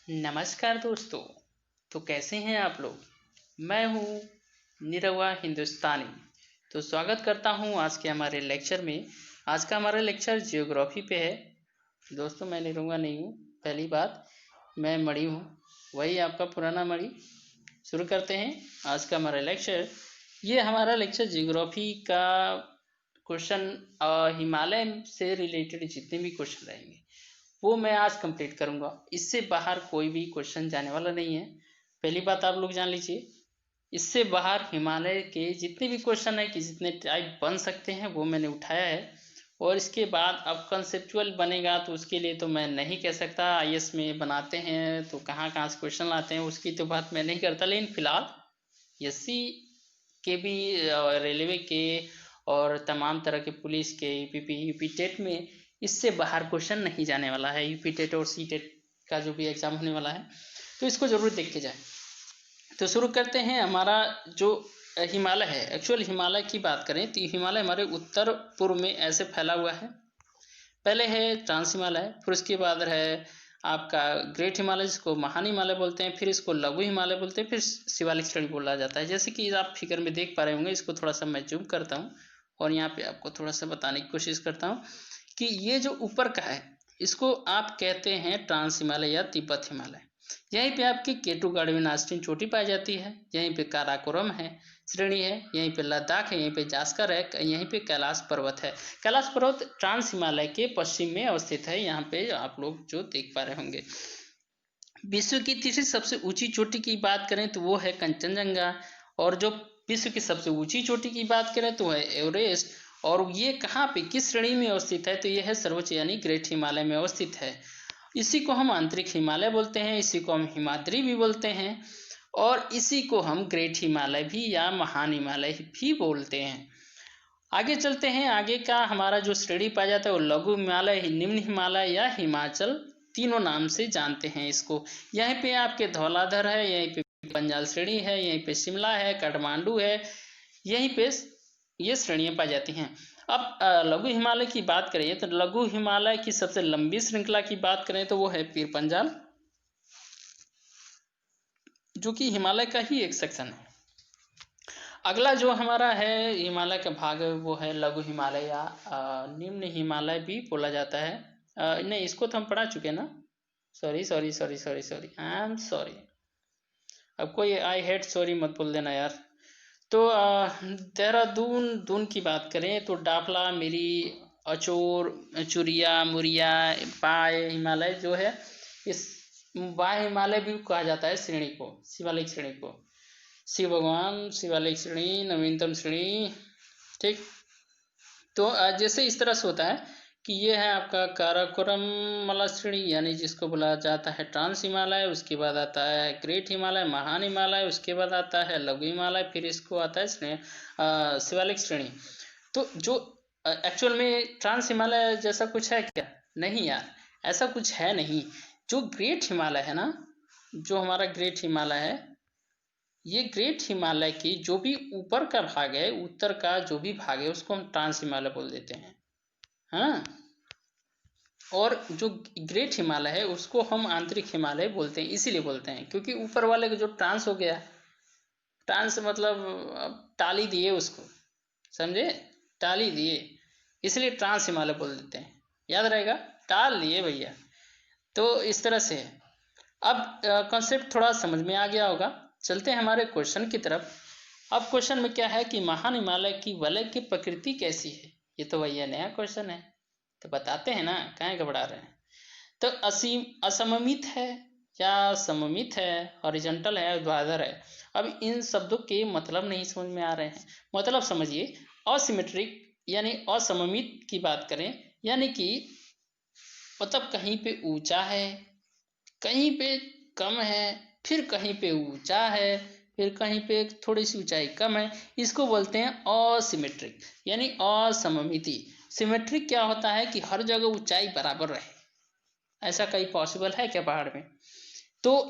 नमस्कार दोस्तों। तो कैसे हैं आप लोग। मैं हूँ निरहुआ हिंदुस्तानी। तो स्वागत करता हूँ आज के हमारे लेक्चर में। आज का हमारा लेक्चर जियोग्राफी पे है। दोस्तों मैं निरहुआ नहीं हूँ, पहली बात मैं मणि हूँ, वही आपका पुराना मणि। शुरू करते हैं आज का हमारा लेक्चर। ये हमारा लेक्चर जियोग्राफी का क्वेश्चन हिमालय से रिलेटेड जितने भी क्वेश्चन रहेंगे वो मैं आज कंप्लीट करूंगा। इससे बाहर कोई भी क्वेश्चन जाने वाला नहीं है। पहली बात आप लोग जान लीजिए, इससे बाहर हिमालय के जितने भी क्वेश्चन है कि जितने टाइप बन सकते हैं वो मैंने उठाया है। और इसके बाद अब कंसेप्चुअल बनेगा तो उसके लिए तो मैं नहीं कह सकता। आईएएस में बनाते हैं तो कहाँ कहाँ से क्वेश्चन लाते हैं उसकी तो बात मैं नहीं करता, लेकिन फिलहाल एससी के भी रेलवे के और तमाम तरह के पुलिस के यूपी टेट में इससे बाहर क्वेश्चन नहीं जाने वाला है। यूपी टेट और सी टेट का जो भी एग्ज़ाम होने वाला है तो इसको ज़रूर देख के जाए। तो शुरू करते हैं। हमारा जो हिमालय है, एक्चुअल हिमालय की बात करें तो हिमालय हमारे उत्तर पूर्व में ऐसे फैला हुआ है। पहले है ट्रांस हिमालय, फिर उसके बाद है आपका ग्रेट हिमालय जिसको महान हिमालय बोलते हैं, फिर इसको लघु हिमालय बोलते हैं, फिर शिवालिक श्रेणी बोला जाता है। जैसे कि आप फिगर में देख पा रहे होंगे, इसको थोड़ा सा मैं जूम करता हूँ और यहाँ पे आपको थोड़ा सा बताने की कोशिश करता हूँ कि ये जो ऊपर का है इसको आप कहते हैं ट्रांस हिमालय या तिब्बत हिमालय। यहीं पे आपकी केटू गाढ़वी आस्तीन चोटी पाई जाती है, यहीं पे काराकोरम है श्रेणी है, यहीं पे लद्दाख है, यहीं पे जास्कर है, यहीं पे कैलाश पर्वत है। कैलाश पर्वत ट्रांस हिमालय के पश्चिम में अवस्थित है। यहाँ पे आप लोग जो देख पा रहे होंगे। विश्व की तीसरी सबसे ऊंची चोटी की बात करें तो वो है कंचनजंगा, और जो विश्व की सबसे ऊंची चोटी की बात करें तो है एवरेस्ट। और ये कहाँ पे किस श्रेणी में अवस्थित है तो यह है सर्वोच्च यानी ग्रेट हिमालय में अवस्थित है। इसी को हम आंतरिक हिमालय बोलते हैं, इसी को हम हिमाद्री भी बोलते हैं, और इसी को हम ग्रेट हिमालय भी या महान हिमालय भी बोलते हैं। आगे चलते हैं। आगे का हमारा जो श्रेणी पाया जाता है वो लघु हिमालय, निम्न हिमालय या हिमाचल, तीनों नाम से जानते हैं इसको। यहीं पे आपके धौलाधर है, यहीं पे पंजाल श्रेणी है, यहीं पे शिमला है, काठमांडू है, यहीं पे ये श्रेणियां पाई जाती हैं। अब लघु हिमालय की बात करें तो लघु हिमालय की सबसे लंबी श्रृंखला की बात करें तो वो है पीर पंजाल, जो कि हिमालय का ही एक सेक्शन है। अगला जो हमारा है हिमालय का भाग वो है लघु हिमालय या निम्न हिमालय भी बोला जाता है। नहीं, इसको तो हम पढ़ा चुके ना। Sorry sorry sorry sorry sorry, I am sorry. अब कोई आई हेट सॉरी मत बोल देना यार। तो देहरादून दून की बात करें तो डाफला, मिरी, अचोर, चुरिया, मुरिया, पाए हिमालय जो है, इस बाह्य हिमालय भी कहा जाता है श्रेणी को, शिवालिक श्रेणी को। शिव भगवान, शिवालिक श्रेणी, नवीनतम श्रेणी। ठीक, तो जैसे इस तरह से होता है कि ये है आपका काराकोरम मला श्रेणी यानी जिसको बोला जाता है ट्रांस हिमालय, उसके बाद आता है ग्रेट हिमालय, महान हिमालय, उसके बाद आता है लघु हिमालय, फिर इसको आता है शिवालिक श्रेणी। तो जो एक्चुअल में ट्रांस हिमालय जैसा कुछ है क्या? नहीं यार, ऐसा कुछ है नहीं। जो ग्रेट हिमालय है ना, जो हमारा ग्रेट हिमालय है, ये ग्रेट हिमालय की जो भी ऊपर का भाग है, उत्तर का जो भी भाग है उसको हम ट्रांस हिमालय बोल देते हैं। हाँ, और जो ग्रेट हिमालय है उसको हम आंतरिक हिमालय बोलते हैं। इसीलिए बोलते हैं क्योंकि ऊपर वाले का जो ट्रांस हो गया, ट्रांस मतलब टाली दिए उसको, समझे, टाली दिए, इसलिए ट्रांस हिमालय बोल देते हैं। याद रहेगा, टाल दिए भैया। तो इस तरह से है। अब कॉन्सेप्ट थोड़ा समझ में आ गया होगा। चलते हैं हमारे क्वेश्चन की तरफ। अब क्वेश्चन में क्या है कि महान हिमालय की वलय की प्रकृति कैसी है। ये तो भैया नया क्वेश्चन है, तो बताते हैं ना, काहे घबरा रहे हैं। तो असीम असममित है या सममित है, हॉरिजॉन्टल है, ऊर्ध्वाधर है। अब इन शब्दों के मतलब नहीं समझ में आ रहे हैं। मतलब समझिए, असिमेट्रिक यानी असममित की बात करें यानी कि मतलब कहीं पे ऊंचा है, कहीं पे कम है, फिर कहीं पे ऊंचा है, फिर कहीं पे थोड़ी सी ऊंचाई कम है, इसको बोलते हैं असिमेट्रिक यानी असममिति। सिमेट्रिक क्या होता है कि हर जगह ऊंचाई बराबर रहे। ऐसा कहीं पॉसिबल है क्या पहाड़ में? तो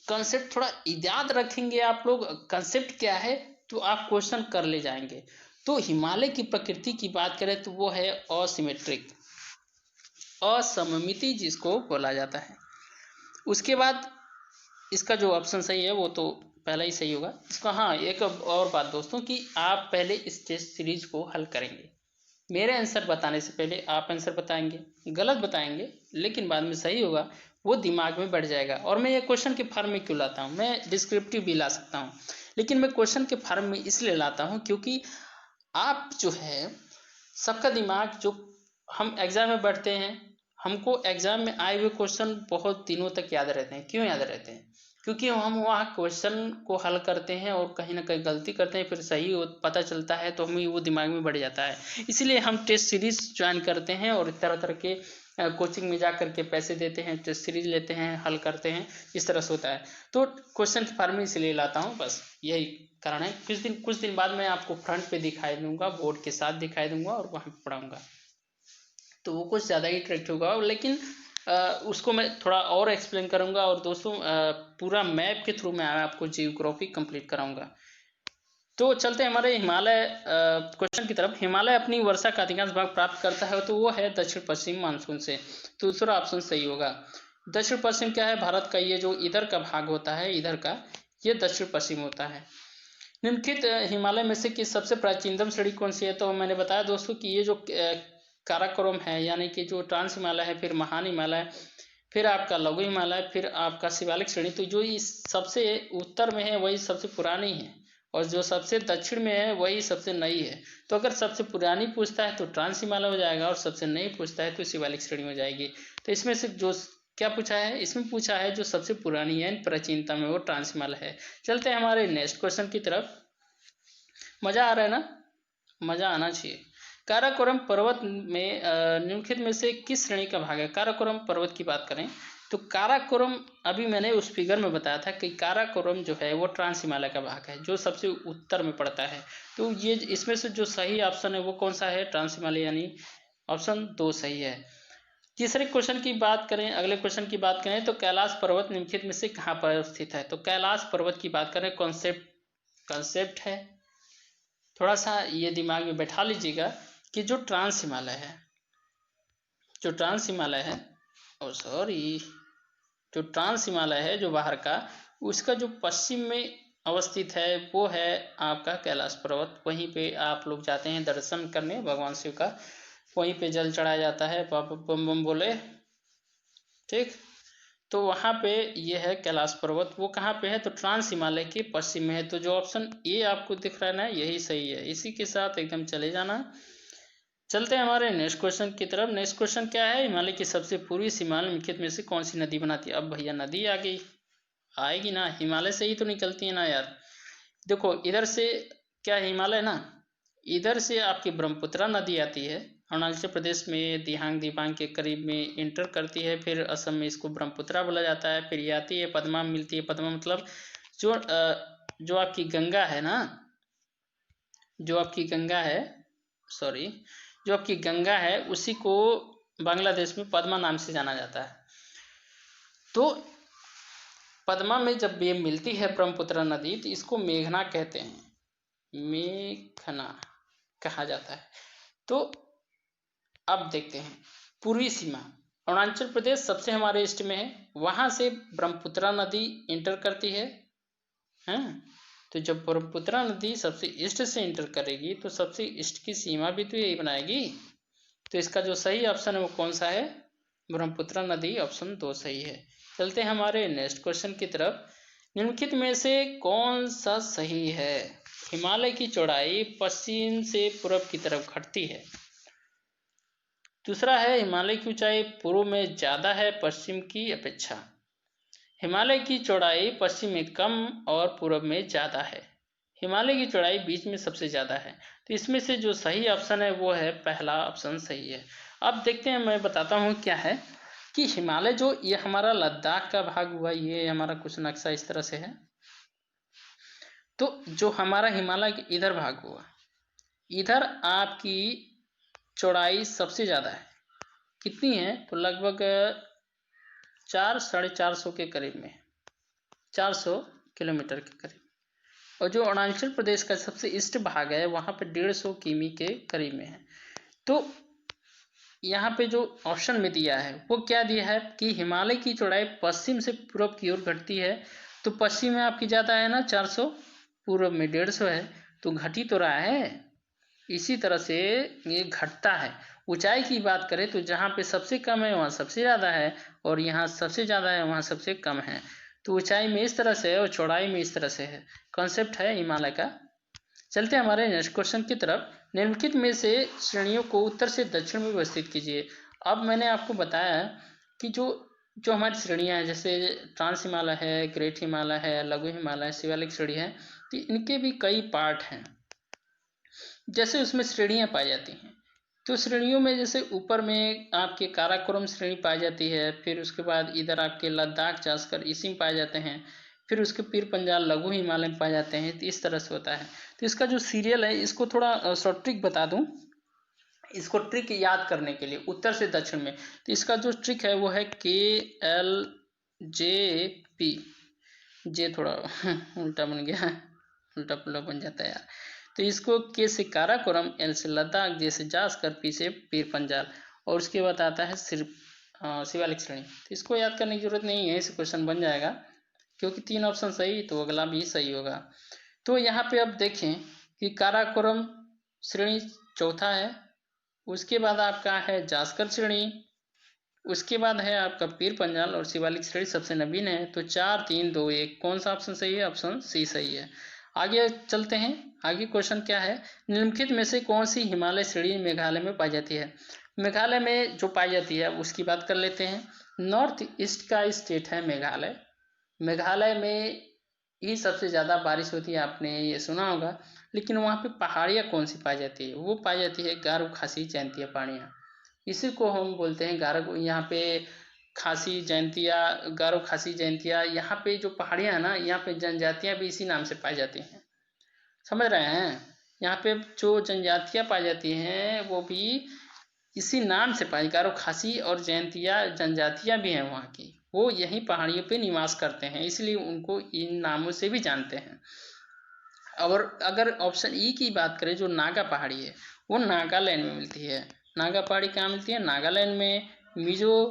कंसेप्ट थोड़ा याद रखेंगे आप लोग, कंसेप्ट क्या है तो आप क्वेश्चन कर ले जाएंगे। तो हिमालय की प्रकृति की बात करें तो वो है असिमेट्रिक, असममिति जिसको बोला जाता है। उसके बाद इसका जो ऑप्शन सही है वो तो पहला ही सही होगा इसका। हाँ, एक और बात दोस्तों कि आप पहले इस टेस्ट सीरीज को हल करेंगे। मेरे आंसर बताने से पहले आप आंसर बताएंगे, गलत बताएंगे, लेकिन बाद में सही होगा, वो दिमाग में बैठ जाएगा। और मैं ये क्वेश्चन के फॉर्म में क्यों लाता हूँ, मैं डिस्क्रिप्टिव भी ला सकता हूँ, लेकिन मैं क्वेश्चन के फॉर्म में इसलिए लाता हूँ क्योंकि आप जो है सबका दिमाग, जो हम एग्जाम में बैठते हैं, हमको एग्जाम में आए हुए क्वेश्चन बहुत दिनों तक याद रहते हैं। क्यों याद रहते हैं? क्योंकि हम वहाँ क्वेश्चन को हल करते हैं और कहीं ना कहीं गलती करते हैं, फिर सही पता चलता है तो हमें वो दिमाग में बढ़ जाता है। इसलिए हम टेस्ट सीरीज ज्वाइन करते हैं और तरह तरह के कोचिंग में जा करके पैसे देते हैं, टेस्ट सीरीज लेते हैं, हल करते हैं, इस तरह से होता है। तो क्वेश्चन की फॉर्म इसलिए लाता हूँ, बस यही कारण है। कुछ दिन बाद मैं आपको फ्रंट पे दिखाई दूंगा, बोर्ड के साथ दिखाई दूंगा और वहाँ पे पढ़ाऊंगा, तो वो कुछ ज़्यादा ही अट्रैक्टिव होगा। लेकिन उसको मैं थोड़ा और एक्सप्लेन करूंगा। और दोस्तों पूरा मैप के थ्रू मैं आपको जियोग्राफी कंप्लीट कराऊंगा। तो चलते हैं हमारे हिमालय क्वेश्चन की तरफ। हिमालय अपनी वर्षा का अधिकांश भाग प्राप्त करता है तो वो है दक्षिण पश्चिम मानसून से। तो दूसरा ऑप्शन सही होगा। दक्षिण पश्चिम क्या है? भारत का ये जो इधर का भाग होता है, इधर का, ये दक्षिण पश्चिम होता है। निम्नलिखित हिमालय में से किस सबसे प्राचीनतम श्रेणी कौन सी है? तो मैंने बताया दोस्तों कि ये जो काराकोरम है, यानी कि जो ट्रांस हिमालय है, फिर महान हिमालय, फिर आपका लघु हिमालय, फिर आपका शिवालिक श्रेणी। तो जो इस सबसे उत्तर में है वही सबसे पुरानी है, और जो सबसे दक्षिण में है वही सबसे नई है। तो अगर सबसे पुरानी पूछता है तो ट्रांस हिमालय हो जाएगा, और सबसे नई पूछता है तो शिवालिक श्रेणी हो जाएगी। तो इसमें से जो क्या पूछा है? इसमें पूछा है जो सबसे पुरानी है प्राचीनता में, वो ट्रांस हिमालय है। चलते हैं हमारे नेक्स्ट क्वेश्चन की तरफ। मजा आ रहा है ना? मजा आना चाहिए। काराकोरम पर्वत में निम्नलिखित में से किस श्रेणी का भाग है? काराकोरम पर्वत की बात करें तो काराकोरम, अभी मैंने उस फिगर में बताया था कि काराकोरम जो है वो ट्रांस हिमालय का भाग है, जो सबसे उत्तर में पड़ता है। तो ये इसमें से जो सही ऑप्शन है वो कौन सा है? ट्रांस हिमालय, यानी ऑप्शन 2 सही है। तीसरे क्वेश्चन की बात करें, अगले क्वेश्चन की बात करें तो कैलाश पर्वत निम्नलिखित में से कहाँ पर स्थित है? तो कैलाश पर्वत की बात करें, कॉन्सेप्ट है, थोड़ा सा ये दिमाग में बैठा लीजिएगा कि जो ट्रांस हिमालय है, जो ट्रांस हिमालय है, जो ट्रांस हिमालय है जो बाहर का, उसका जो पश्चिम में अवस्थित है वो है आपका कैलाश पर्वत। वहीं पे आप लोग जाते हैं दर्शन करने भगवान शिव का, वहीं पे जल चढ़ाया जाता है, पापा बम बम बोले, ठीक। तो वहाँ पे ये है कैलाश पर्वत। वो कहाँ पे है? तो ट्रांस हिमालय के पश्चिम में है। तो जो ऑप्शन ए आपको दिख रहा है ना, यही सही है। इसी के साथ एकदम चले जाना। चलते हैं हमारे नेक्स्ट क्वेश्चन की तरफ। नेक्स्ट क्वेश्चन क्या है? हिमालय की सबसे पूर्वी सीमा निम्नलिखित में से कौन सी नदी बनाती है? अब भैया नदी आ गई, आएगी ना, हिमालय से ही तो निकलती है ना यार। देखो इधर से क्या हिमालय ना, इधर से आपकी ब्रह्मपुत्रा नदी आती है, अरुणाचल प्रदेश में दिहांग दिबांग के करीब में इंटर करती है, फिर असम में इसको ब्रह्मपुत्रा बोला जाता है, फिर ये आती है पद्मा मिलती है। पद्मा मतलब जो आपकी गंगा है ना, जो आपकी गंगा है, सॉरी, जो आपकी गंगा है उसी को बांग्लादेश में पद्मा नाम से जाना जाता है। तो पद्मा में जब ये मिलती है ब्रह्मपुत्र नदी तो इसको मेघना कहते हैं, मेघना कहा जाता है। तो अब देखते हैं पूर्वी सीमा, अरुणाचल प्रदेश सबसे हमारे ईस्ट में है, वहां से ब्रह्मपुत्र नदी इंटर करती है, हैं? तो जब ब्रह्मपुत्र नदी सबसे ईस्ट से इंटर करेगी तो सबसे ईस्ट की सीमा भी तो यही बनाएगी। तो इसका जो सही ऑप्शन है वो कौन सा है? ब्रह्मपुत्र नदी, ऑप्शन 2 सही है। चलते हैं हमारे नेक्स्ट क्वेश्चन की तरफ। निम्नलिखित में से कौन सा सही है? हिमालय की चौड़ाई पश्चिम से पूर्व की तरफ घटती है। दूसरा है हिमालय की ऊंचाई पूर्व में ज्यादा है पश्चिम की अपेक्षा। हिमालय की चौड़ाई पश्चिम में कम और पूर्व में ज्यादा है। हिमालय की चौड़ाई बीच में सबसे ज्यादा है। तो इसमें से जो सही ऑप्शन है वो है पहला ऑप्शन सही है। अब देखते हैं, मैं बताता हूँ क्या है कि हिमालय जो ये हमारा लद्दाख का भाग हुआ, ये हमारा कुछ नक्शा इस तरह से है। तो जो हमारा हिमालय के इधर भाग हुआ, इधर आपकी चौड़ाई सबसे ज्यादा है। कितनी है? तो लगभग 400-450 के करीब में, 400 किलोमीटर के करीब। और जो अरुणाचल प्रदेश का सबसे ईस्ट भाग है वहाँ पे 150 किमी के करीब में है। तो यहाँ पे जो ऑप्शन में दिया है वो क्या दिया है कि हिमालय की चौड़ाई पश्चिम से पूर्व की ओर घटती है। तो पश्चिम में आपकी ज़्यादा है ना 400, पूर्व में 150 है, तो घट ही तो रहा है। इसी तरह से ये घटता है। ऊंचाई की बात करें तो जहाँ पे सबसे कम है वहाँ सबसे ज़्यादा है, और यहाँ सबसे ज़्यादा है वहाँ सबसे कम है। तो ऊंचाई में इस तरह से है और चौड़ाई में इस तरह से है। कॉन्सेप्ट है हिमालय का। चलते हैं हमारे नेक्स्ट क्वेश्चन की तरफ। निम्नलिखित में से श्रेणियों को उत्तर से दक्षिण में व्यवस्थित कीजिए। अब मैंने आपको बताया कि जो जो हमारी श्रेणियाँ हैं, जैसे ट्रांस हिमालय है, ग्रेट हिमालय है, लघु हिमालय, शिवालिक श्रेणी है, तो इनके भी कई पार्ट हैं। जैसे उसमें श्रेणियाँ पाई जाती हैं, तो श्रेणियों में जैसे ऊपर में आपके काराकोरम श्रेणी पाई जाती है, फिर उसके बाद इधर आपके लद्दाख जास्कर इसी में पाए जाते हैं, फिर उसके पीर पंजाल लघु हिमालय में पाए जाते हैं। तो इस तरह से होता है। तो इसका जो सीरियल है इसको थोड़ा शॉर्ट ट्रिक बता दूं, इसको ट्रिक याद करने के लिए उत्तर से दक्षिण में। तो इसका जो ट्रिक है वो है KLJP। जे थोड़ा उल्टा बन गया, उल्टा पुल्टा बन जाता है यार। तो इसको के से काराकोरम, एल से लद्दाख, जे से जास्कर, पी से पीर पंजाल, और उसके बाद आता है सिर्फ शिवालिक श्रेणी। तो इसको याद करने की जरूरत नहीं है, इसे क्वेश्चन बन जाएगा क्योंकि 3 ऑप्शन सही तो अगला भी सही होगा। तो यहाँ पे अब देखें कि काराकोरम श्रेणी चौथा है, उसके बाद आपका है जास्कर श्रेणी, उसके बाद है आपका पीर पंजाल, और शिवालिक श्रेणी सबसे नवीन है। तो 4 3 2 1 कौन सा ऑप्शन सही है? ऑप्शन सी सही है। आगे चलते हैं। आगे क्वेश्चन क्या है? निम्नलिखित में से कौन सी हिमालय श्रेणी मेघालय में पाई जाती है? मेघालय में जो पाई जाती है उसकी बात कर लेते हैं। नॉर्थ ईस्ट का स्टेट है मेघालय। मेघालय में ही सबसे ज़्यादा बारिश होती है, आपने ये सुना होगा। लेकिन वहाँ पे पहाड़ियाँ कौन सी पाई जाती है? वो पाई जाती है गारो, खासी, जयंतिया पहाड़ियाँ। इसी को हम बोलते हैं गारो। यहाँ पे खासी जयंतिया, गारो खासी जयंतिया, यहाँ पे जो पहाड़ियाँ हैं ना, यहाँ पे जनजातियाँ भी इसी नाम से पाई जाती हैं। समझ रहे हैं? यहाँ पे जो जनजातियाँ पाई जाती हैं वो भी इसी नाम से पाई, गारो खासी और जयंतिया जनजातियाँ भी हैं वहाँ की, वो यहीं पहाड़ियों पे निवास करते हैं, इसलिए उनको इन नामों से भी जानते हैं। और अगर ऑप्शन ई की बात करें, जो नागा पहाड़ी है वो नागालैंड में मिलती है। नागा पहाड़ी कहाँ मिलती है? नागालैंड में। मिजो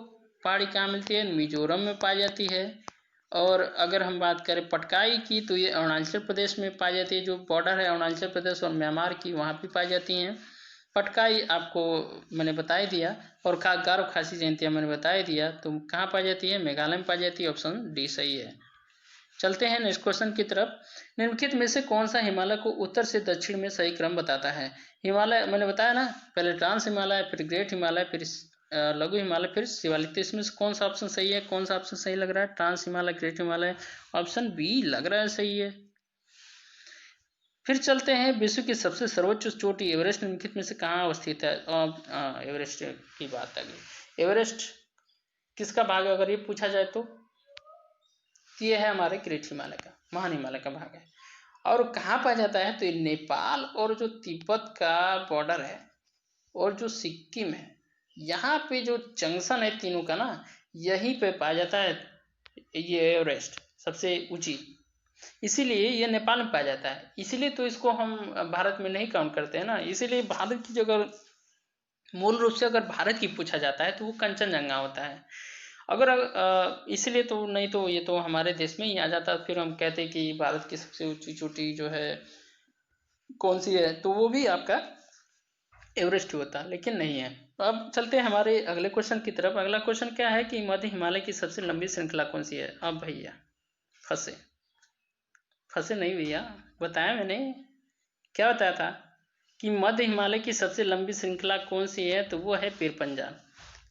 पहाड़ी कहाँ मिलती है? मिजोरम में पाई जाती है। और अगर हम बात करें पटकाई की तो ये अरुणाचल प्रदेश में पाई जाती है, जो बॉर्डर है अरुणाचल प्रदेश और म्यांमार की, वहाँ भी पाई जाती हैं। पटकाई आपको मैंने बता ही दिया, और गारो खासी जयंतिया मैंने बता ही दिया। तो कहाँ पाई जाती है? मेघालय में पाई जाती है। ऑप्शन डी सही है। चलते हैं नेक्स्ट क्वेश्चन की तरफ। निम्नलिखित में से कौन सा हिमालय को उत्तर से दक्षिण में सही क्रम बताता है? हिमालय मैंने बताया ना, पहले ट्रांस हिमालय, फिर ग्रेट हिमालय, फिर लघु हिमालय, फिर शिवालिक। तो इसमें से कौन सा ऑप्शन सही है? कौन सा ऑप्शन सही लग रहा है? Trans Himalaya, great Himalaya. Option B लग रहा है सही है। फिर चलते हैं, विश्व की सबसे सर्वोच्च चोटी एवरेस्ट निम्नलिखित में से कहाँ अवस्थित है? एवरेस्ट की बात आ गई। एवरेस्ट किसका भाग है अगर ये पूछा जाए तो? ये है हमारे ग्रेट हिमालय का, महान हिमालय का भाग है। और कहाँ पाया जाता है? तो ये नेपाल और जो तिब्बत का बॉर्डर है और जो सिक्किम है, यहाँ पे जो जंक्शन है तीनों का ना, यहीं पे पाया जाता है ये एवरेस्ट सबसे ऊंची। इसीलिए ये नेपाल में पाया जाता है, इसीलिए तो इसको हम भारत में नहीं काउंट करते हैं ना। इसीलिए भारत की जगह मूल रूप से अगर भारत की पूछा जाता है तो वो कंचनजंगा होता है। अगर इसलिए तो नहीं तो ये तो हमारे देश में ही आ जाता, फिर हम कहते कि भारत की सबसे ऊंची चोटी जो है कौन सी है, तो वो भी आपका एवरेस्ट होता, लेकिन नहीं है। अब चलते हैं हमारे अगले क्वेश्चन की तरफ। अगला क्वेश्चन क्या है कि मध्य हिमालय की सबसे लंबी श्रृंखला कौन सी है? अब भैया फंसे फंसे नहीं भैया, बताया मैंने, क्या बताया था कि मध्य हिमालय की सबसे लंबी श्रृंखला कौन सी है? तो वो है पीर पंजाल।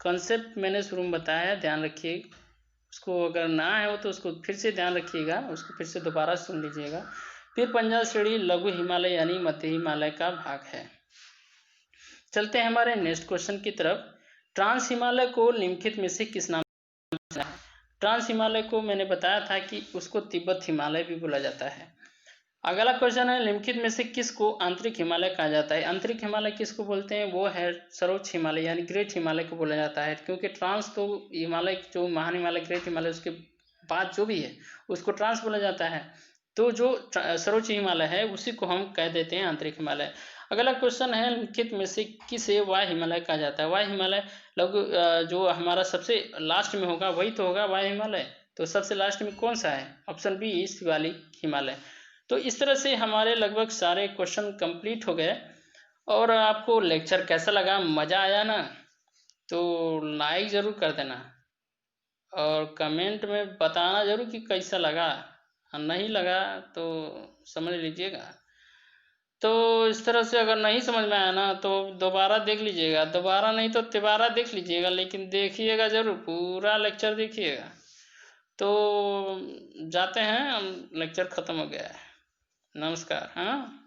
कॉन्सेप्ट मैंने शुरू में बताया है, ध्यान रखिए उसको। अगर ना है वो तो उसको फिर से ध्यान रखिएगा, उसको फिर से दोबारा सुन लीजिएगा। पीर पंजाल श्रेणी लघु हिमालय यानी मध्य हिमालय का भाग है। चलते हैं हमारे नेक्स्ट क्वेश्चन की तरफ। ट्रांस हिमालय को निम्नलिखित में से किस नाम से जाना है? ट्रांस हिमालय को मैंने बताया था कि उसको तिब्बत हिमालय भी बोला जाता है। अगला क्वेश्चन है, निम्नलिखित में से किसको आंतरिक हिमालय कहा जाता है? आंतरिक हिमालय किसको बोलते हैं? वो है सर्वोच्च हिमालय यानी ग्रेट हिमालय को बोला जाता है। क्योंकि ट्रांस तो हिमालय, जो महान हिमालय, ग्रेट हिमालय, उसके बाद जो भी है उसको ट्रांस बोला जाता है। तो जो सर्वोच्च हिमालय है उसी को हम कह देते हैं आंतरिक हिमालय। अगला क्वेश्चन है, लिखित में से किसे वाय हिमालय कहा जाता है? वाय हिमालय जो हमारा सबसे लास्ट में होगा वही तो होगा वाय हिमालय। तो सबसे लास्ट में कौन सा है? Option B Shivalik Himalaya. तो इस तरह से हमारे लगभग सारे क्वेश्चन कंप्लीट हो गए। और आपको लेक्चर कैसा लगा? मज़ा आया ना? तो लाइक ज़रूर कर देना और कमेंट में बताना ज़रूर कि कैसा लगा। नहीं लगा तो समझ लीजिएगा। तो इस तरह से अगर नहीं समझ में आया ना तो दोबारा देख लीजिएगा, दोबारा नहीं तो तिबारा देख लीजिएगा, लेकिन देखिएगा ज़रूर, पूरा लेक्चर देखिएगा। तो जाते हैं, हम लेक्चर ख़त्म हो गया है। नमस्कार। हाँ।